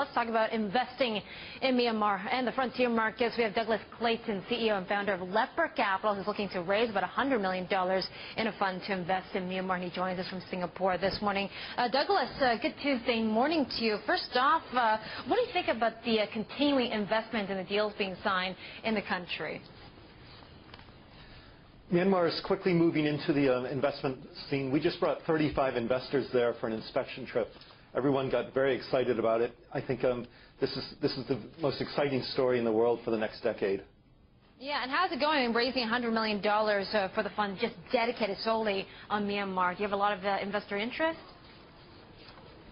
Let's talk about investing in Myanmar and the frontier markets. We have Douglas Clayton, CEO and founder of Leopard Capital, who's looking to raise about $100 million in a fund to invest in Myanmar. And he joins us from Singapore this morning. Douglas, good Tuesday morning to you. First off, what do you think about the continuing investment in the deals being signed in the country? Myanmar is quickly moving into the investment scene. We just brought 35 investors there for an inspection trip. Everyone got very excited about it. I think this is the most exciting story in the world for the next decade. Yeah, and how's it going raising $100 million for the fund just dedicated solely on Myanmar? Do you have a lot of investor interest?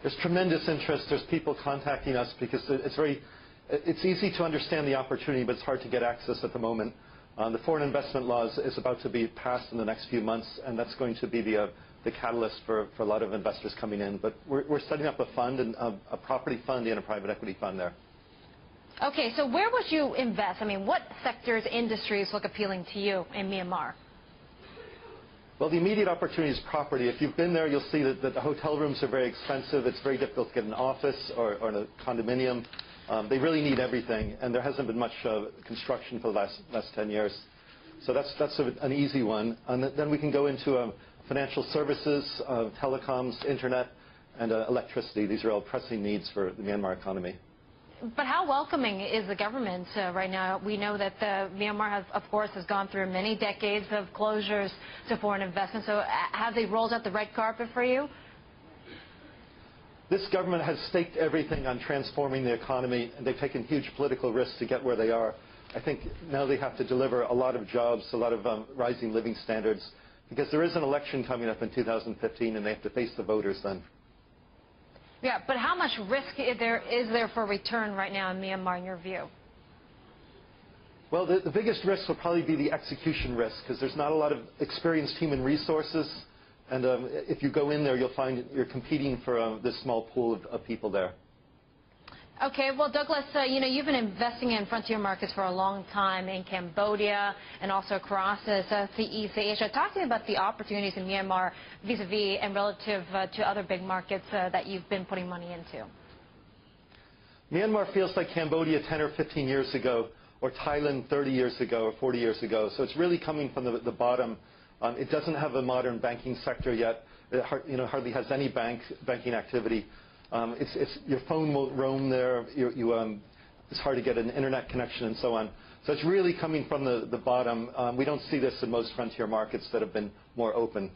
There's tremendous interest. There's people contacting us because it's easy to understand the opportunity, but it's hard to get access at the moment. The foreign investment laws is about to be passed in the next few months, and that's going to be the catalyst for a lot of investors coming in. But we're setting up a fund, a property fund and a private equity fund there. Okay, so where would you invest? I mean, what sectors, industries look appealing to you in Myanmar? Well, the immediate opportunity is property. If you've been there, you'll see that the hotel rooms are very expensive. It's very difficult to get an office or a condominium. They really need everything, and there hasn't been much construction for the last 10 years. So that's an easy one. And then we can go into financial services, telecoms, internet, and electricity. These are all pressing needs for the Myanmar economy. But how welcoming is the government right now? We know that Myanmar, of course, has gone through many decades of closures to foreign investment. So have they rolled out the red carpet for you? This government has staked everything on transforming the economy, and they've taken huge political risks to get where they are. I think now they have to deliver a lot of jobs, a lot of rising living standards, because there is an election coming up in 2015, and they have to face the voters then. Yeah, but how much risk is there for return right now in Myanmar, in your view? Well, the biggest risk will probably be the execution risk, because there's not a lot of experienced human resources. And if you go in there, you'll find you're competing for this small pool of people there. Okay, well, Douglas, you've been investing in frontier markets for a long time in Cambodia and also across Southeast Asia. Talk to me about the opportunities in Myanmar vis-a-vis and relative to other big markets that you've been putting money into. Myanmar feels like Cambodia 10 or 15 years ago, or Thailand 30 years ago or 40 years ago. So it's really coming from the bottom. It doesn't have a modern banking sector yet. It hardly has any banking activity. Your phone won't roam there. It's hard to get an internet connection and so on. So it's really coming from the bottom. We don't see this in most frontier markets that have been more open.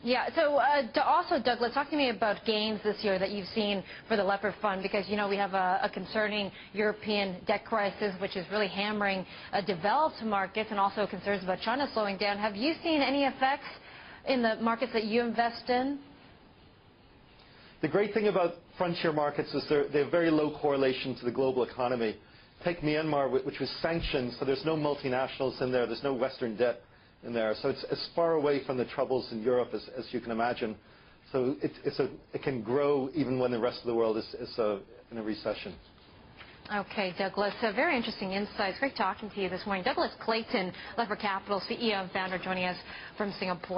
Yeah, so also, Douglas, talk to me about gains this year that you've seen for the Leopard Fund, because, we have a concerning European debt crisis, which is really hammering developed markets, and also concerns about China slowing down. Have you seen any effects in the markets that you invest in? The great thing about frontier markets is they have very low correlation to the global economy. Take Myanmar, which was sanctioned, so there's no multinationals in there, there's no Western debt in there. So it's as far away from the troubles in Europe as you can imagine. So it can grow even when the rest of the world is in a recession. Okay, Douglas, very interesting insights. Great talking to you this morning. Douglas Clayton, Leopard Capital CEO and founder, joining us from Singapore.